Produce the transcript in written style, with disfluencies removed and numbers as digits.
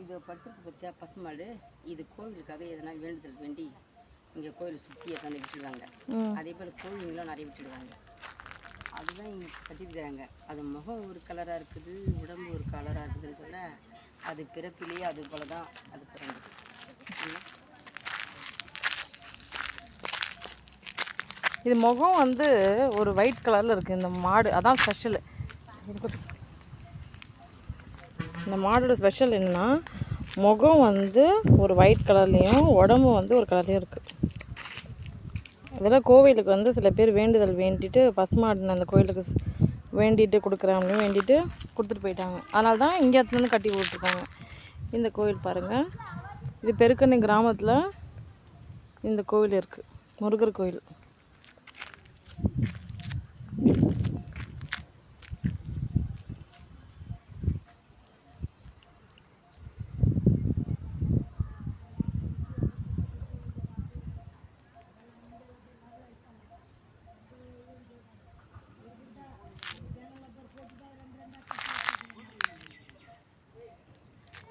இது படுத்துருக்கு பற்றியா பசுமாடு. இது கோவிலுக்காக எதனா வேண்டுதல் வேண்டி இங்கே கோயில் சுற்றியை பண்ணி விட்டுடுவாங்க. அதே போல் கோழிங்களும் நிறைய விட்டுடுவாங்க. அதுதான் இங்கே கட்டியிருக்கிறாங்க. அது முகம் ஒரு கலராக இருக்குது, உடம்பு ஒரு கலராக இருக்குதுன்னு சொல்ல அது பிறப்பிலேயே அது போல தான் அது பிறந்தது. இது முகம் வந்து ஒரு ஒயிட் கலரில் இருக்குது இந்த மாடு. அதான் ஸ்பெஷலு. இந்த மாடோட ஸ்பெஷல் என்னென்னா முகம் வந்து ஒரு ஒயிட் கலர்லேயும் உடம்பு வந்து ஒரு கலர்லேயும் இருக்குது. இதெல்லாம் கோவிலுக்கு வந்து சில பேர் வேண்டுதல் வேண்டிட்டு பசுமாடு அந்த கோயிலுக்கு வேண்டிட்டு கொடுக்குறாங்கன்னு வேண்டிட்டு கொடுத்துட்டு போயிட்டாங்க. அதனால தான் இங்கே வந்து கட்டி விட்டுருக்காங்க. இந்த கோவில் பாருங்கள், இது பெருக்கண்ணி கிராமத்தில் இந்த கோவில் இருக்குது, முருகர் கோயில்.